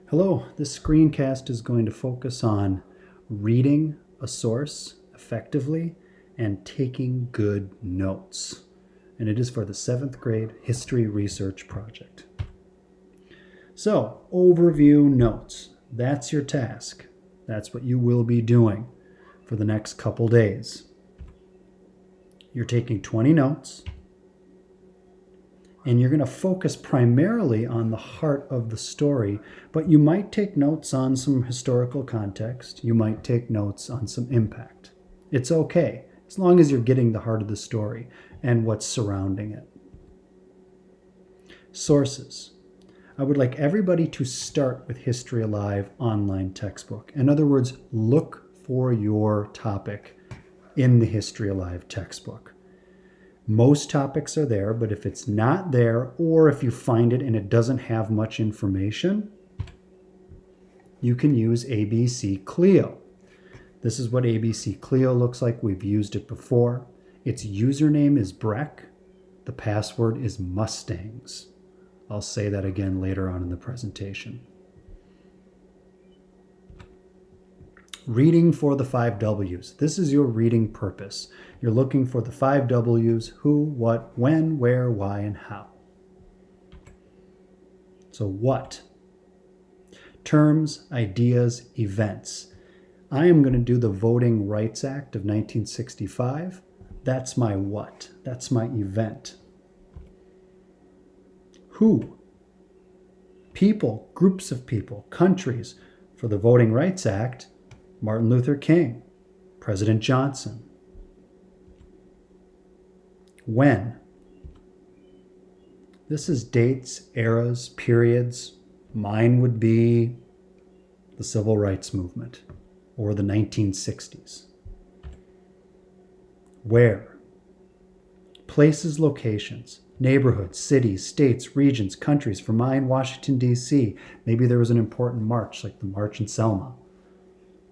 Hello, this screencast is going to focus on reading a source effectively and taking good notes. And it is for the 7th grade history research project. So, overview notes. That's your task. That's what you will be doing for the next couple days. You're taking 20 notes, and you're going to focus primarily on the heart of the story, but you might take notes on some historical context. You might take notes on some impact. It's okay, as long as you're getting the heart of the story and what's surrounding it. Sources. I would like everybody to start with History Alive online textbook. In other words, look for your topic in the History Alive textbook. Most topics are there, but if it's not there, or if you find it and it doesn't have much information, you can use ABC Clio. This is what ABC Clio looks like. We've used it before. Its username is Breck. The password is Mustangs. I'll say that again later on in the presentation. Reading for the 5 W's. This is your reading purpose. You're looking for the 5 W's: who, what, when, where, why, and how. So what? Terms, ideas, events. I am going to do the Voting Rights Act of 1965. That's my what. That's my event. Who? People, groups of people, countries. For the Voting Rights Act, Martin Luther King, President Johnson. When? This is dates, eras, periods. Mine would be the Civil Rights Movement or the 1960s. Where? Places, locations, neighborhoods, cities, states, regions, countries. For mine, Washington, D.C. Maybe there was an important march, like the March in Selma.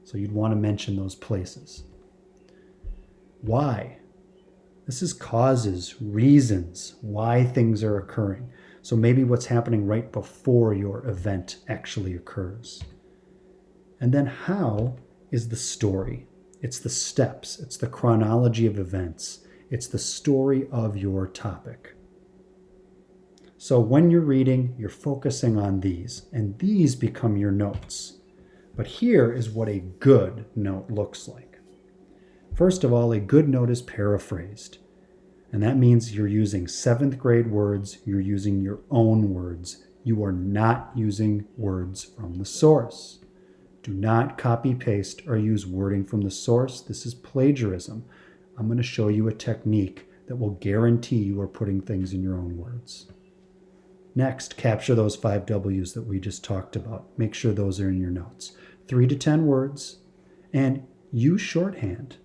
So you'd want to mention those places. Why? This is causes, reasons, why things are occurring. So maybe what's happening right before your event actually occurs. And then how is the story. It's the steps. It's the chronology of events. It's the story of your topic. So when you're reading, you're focusing on these, and these become your notes. But here is what a good note looks like. First of all, a good note is paraphrased. And that means you're using 7th grade words. You're using your own words. You are not using words from the source. Do not copy paste or use wording from the source. This is plagiarism. I'm going to show you a technique that will guarantee you are putting things in your own words. Next, capture those 5 W's that we just talked about. Make sure those are in your notes. 3 to 10 words, and use shorthand.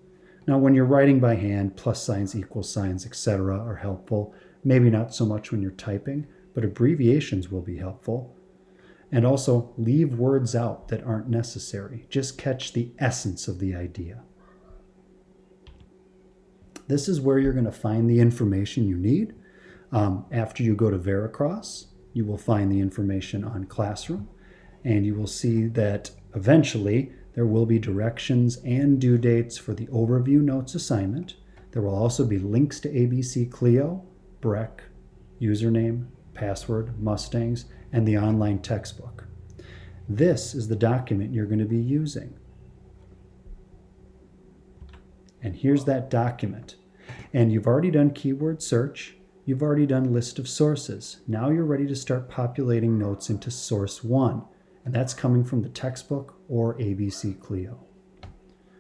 Now, when you're writing by hand, plus signs, equal signs, etc. are helpful. Maybe not so much when you're typing, but abbreviations will be helpful. And also, leave words out that aren't necessary. Just catch the essence of the idea. This is where you're going to find the information you need. After you go to Veracross, you will find the information on Classroom, and you will see that eventually there will be directions and due dates for the overview notes assignment. There will also be links to ABC Clio, Breck, username, password, Mustangs, and the online textbook. This is the document you're going to be using. And here's that document. And you've already done keyword search. You've already done list of sources. Now you're ready to start populating notes into source 1. And that's coming from the textbook or ABC Clio.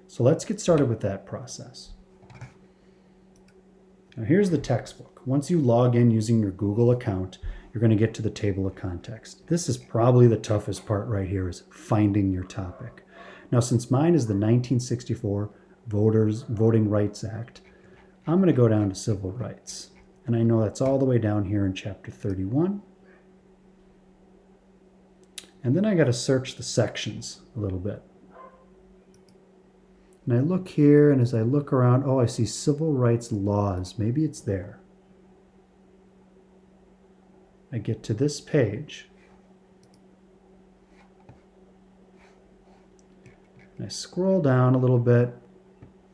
So let's get started with that process. Now here's the textbook. Once you log in using your Google account, you're going to get to the table of context. This is probably the toughest part right here, is finding your topic. Now, since mine is the 1964 Voting Rights Act, I'm going to go down to civil rights. And I know that's all the way down here in chapter 31. And then I got to search the sections a little bit. And I look here, and as I look around, oh, I see civil rights laws. Maybe it's there. I get to this page, scroll down a little bit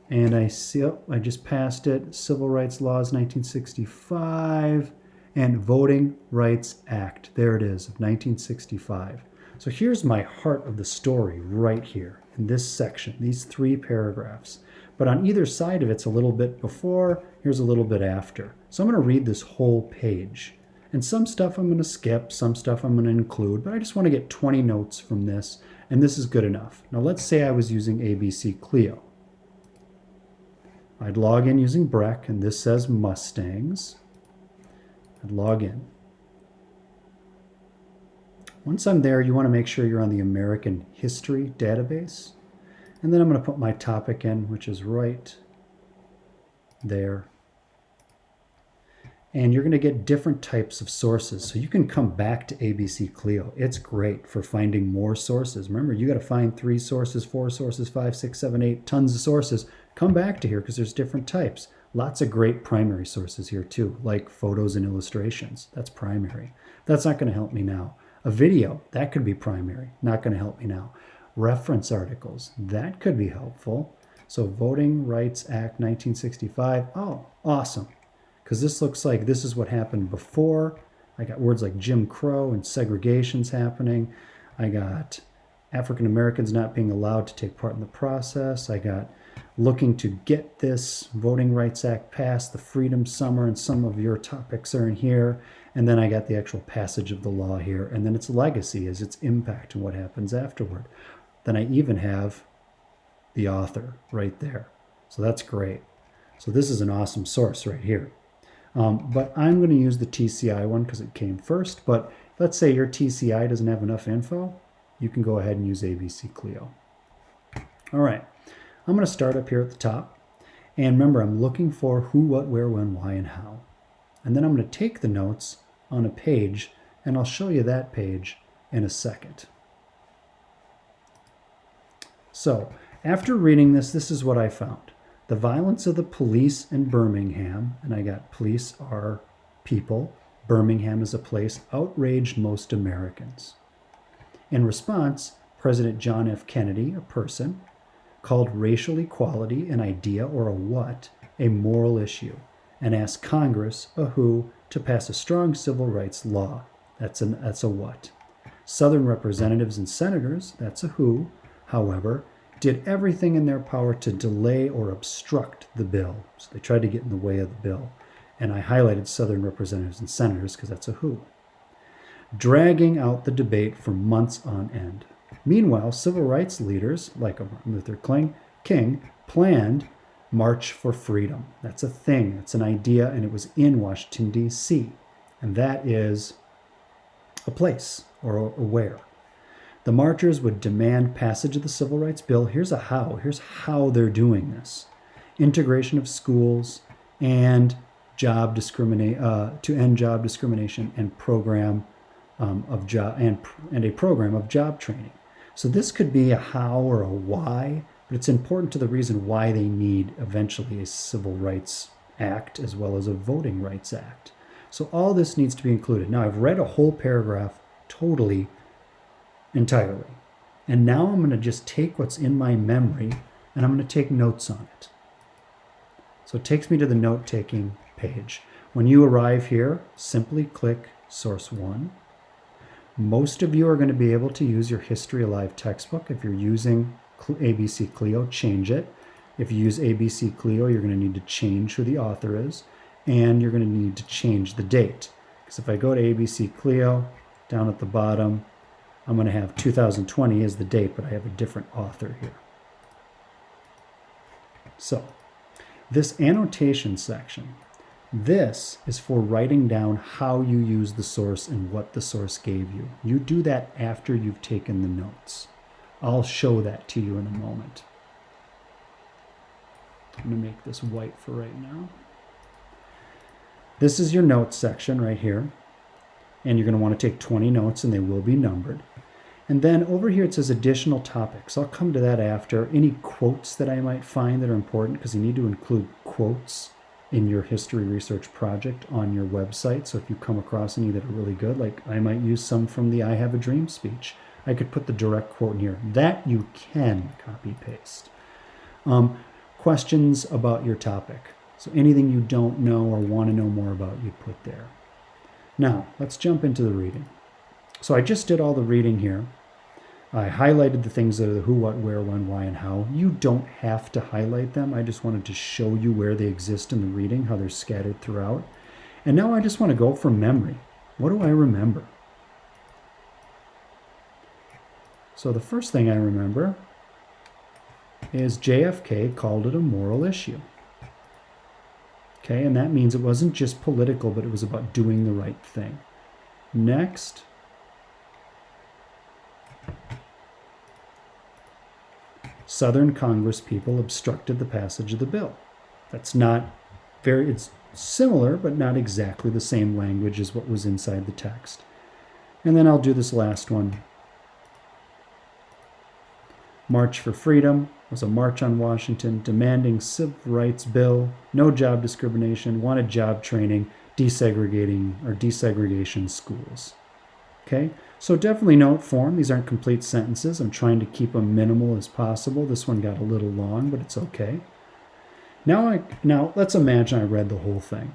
and I see, oh, I just passed it, Civil Rights Laws 1965 and Voting Rights Act. There it is, of 1965. So here's my heart of the story right here in this section, these 3 paragraphs. But on either side of it's a little bit before, here's a little bit after. So I'm going to read this whole page. And some stuff I'm going to skip, some stuff I'm going to include, but I just want to get 20 notes from this, and this is good enough. Now let's say I was using ABC Clio. I'd log in using Breck, and this says Mustangs. I'd log in. Once I'm there, you want to make sure you're on the American History database. And then I'm going to put my topic in, which is right there. And you're going to get different types of sources. So you can come back to ABC Clio. It's great for finding more sources. Remember, you got to find 3 sources, 4 sources, 5, 6, 7, 8, tons of sources. Come back to here because there's different types. Lots of great primary sources here too, like photos and illustrations. That's primary. That's not going to help me now. A video, that could be primary. Not going to help me now. Reference articles, that could be helpful. So Voting Rights Act 1965. Oh, awesome. Because this looks like this is what happened before. I got words like Jim Crow and segregation's happening. I got African Americans not being allowed to take part in the process. I got looking to get this Voting Rights Act passed, the Freedom Summer, and some of your topics are in here. And then I got the actual passage of the law here. And then its legacy is its impact and what happens afterward. Then I even have the author right there. So that's great. So this is an awesome source right here. But I'm going to use the TCI one because it came first. But let's say your TCI doesn't have enough info. You can go ahead and use ABC Clio. All right. I'm going to start up here at the top. And remember, I'm looking for who, what, where, when, why, and how. And then I'm going to take the notes on a page, and I'll show you that page in a second. So after reading this, this is what I found. The violence of the police in Birmingham, and I got police are people, Birmingham is a place, outraged most Americans. In response, President John F. Kennedy, a person, called racial equality an idea or a what, a moral issue, and asked Congress, a who, to pass a strong civil rights law. That's a what. Southern representatives and senators, that's a who, however, did everything in their power to delay or obstruct the bill. So they tried to get in the way of the bill. And I highlighted Southern representatives and senators because that's a who. Dragging out the debate for months on end. Meanwhile, civil rights leaders like Martin Luther King planned March for Freedom. That's a thing. That's an idea, and it was in Washington, D.C. And that is a place or where. The marchers would demand passage of the Civil Rights Bill. Here's a how. Here's how they're doing this. Integration of schools and to end job discrimination and program of job and a program of job training. So this could be a how or a why, but it's important to the reason why they need eventually a Civil Rights Act as well as a Voting Rights Act. So all this needs to be included. Now I've read a whole paragraph totally entirely. And now I'm going to just take what's in my memory and I'm going to take notes on it. So it takes me to the note-taking page. When you arrive here, simply click Source 1. Most of you are going to be able to use your History Alive textbook. If you're using ABC Clio, change it. If you use ABC Clio, you're going to need to change who the author is, and you're going to need to change the date. Because if I go to ABC Clio, down at the bottom, I'm going to have 2020 as the date, but I have a different author here. So, this annotation section, this is for writing down how you use the source and what the source gave you. You do that after you've taken the notes. I'll show that to you in a moment. I'm going to make this white for right now. This is your notes section right here. And you're going to want to take 20 notes, and they will be numbered. And then over here it says additional topics. I'll come to that after. Any quotes that I might find that are important, because you need to include quotes in your history research project on your website. So if you come across any that are really good, like I might use some from the I Have a Dream speech. I could put the direct quote in here. That you can copy paste. Questions about your topic. So anything you don't know or want to know more about, you put there. Now, let's jump into the reading. So I just did all the reading here. I highlighted the things that are the who, what, where, when, why, and how. You don't have to highlight them. I just wanted to show you where they exist in the reading, how they're scattered throughout. And now I just want to go from memory. What do I remember? So the first thing I remember is JFK called it a moral issue. Okay, and that means it wasn't just political, but it was about doing the right thing. Next, Southern Congress people obstructed the passage of the bill. It's similar, but not exactly the same language as what was inside the text. And then I'll do this last one. March for Freedom was a march on Washington demanding civil rights bill, no job discrimination, wanted job training, desegregation schools. Okay, so definitely note form. These aren't complete sentences. I'm trying to keep them minimal as possible. This one got a little long, but it's okay. Now let's imagine I read the whole thing.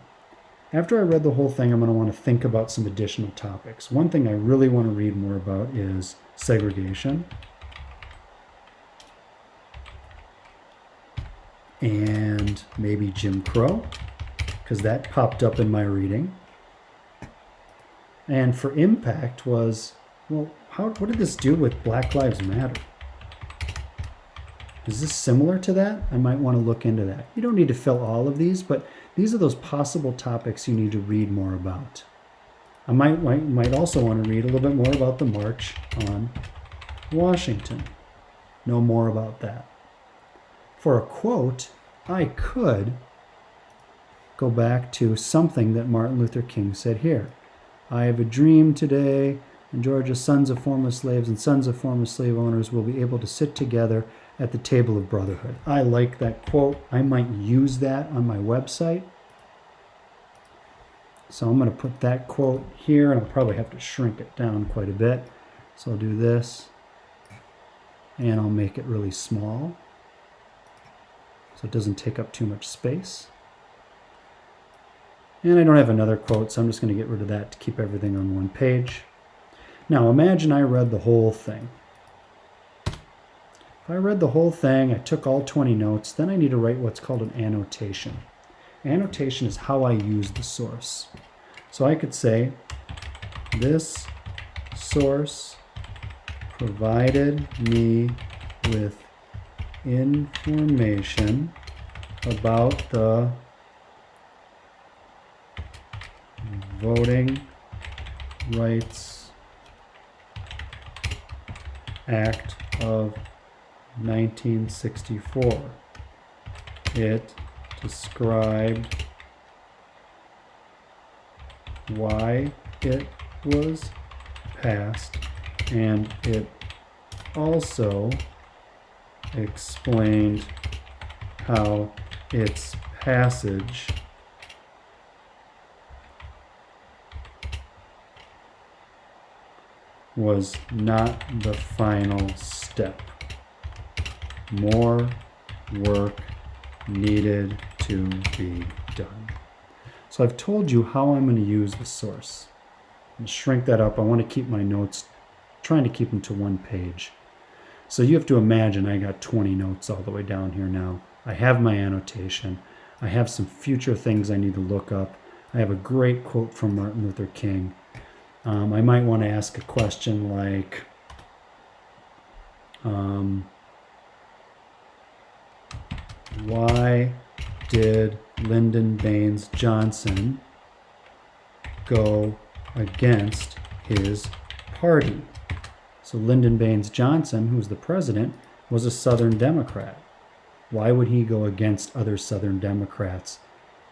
After I read the whole thing, I'm going to want to think about some additional topics. One thing I really want to read more about is segregation. And maybe Jim Crow, because that popped up in my reading. And for impact was, well, what did this do with Black Lives Matter? Is this similar to that? I might want to look into that. You don't need to fill all of these, but these are those possible topics you need to read more about. I might also want to read a little bit more about the March on Washington. Know more about that. For a quote, I could go back to something that Martin Luther King said here. I have a dream today. In Georgia, sons of former slaves and sons of former slave owners will be able to sit together at the table of brotherhood. I like that quote. I might use that on my website. So I'm going to put that quote here, and I'll probably have to shrink it down quite a bit. So I'll do this, and I'll make it really small so it doesn't take up too much space. And I don't have another quote, so I'm just going to get rid of that to keep everything on one page. Now imagine I read the whole thing. If I read the whole thing, I took all 20 notes, then I need to write what's called an annotation. Annotation is how I use the source. So I could say, this source provided me with information about the Voting Rights Act of 1964. It described why it was passed, and it also explained how its passage was not the final step. More work needed to be done. So I've told you how I'm going to use the source. I'll shrink that up. I want to keep my notes, trying to keep them to one page. So you have to imagine I got 20 notes all the way down here now. I have my annotation. I have some future things I need to look up. I have a great quote from Martin Luther King. I might want to ask a question like, why did Lyndon Baines Johnson go against his party? So Lyndon Baines Johnson, who was the president, was a Southern Democrat. Why would he go against other Southern Democrats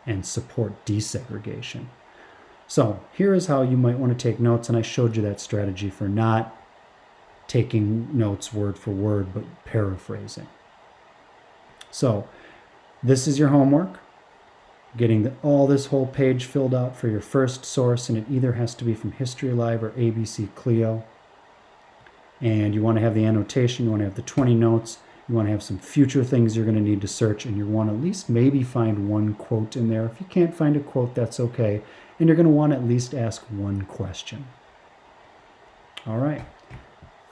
and support desegregation? So here is how you might want to take notes, and I showed you that strategy for not taking notes word for word, but paraphrasing. So this is your homework, getting all this whole page filled out for your first source, and it either has to be from History Live or ABC Clio. And you want to have the annotation, you want to have the 20 notes, you want to have some future things you're going to need to search, and you want to at least maybe find one quote in there. If you can't find a quote, that's okay. And you're going to want to at least ask one question. All right.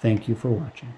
Thank you for watching.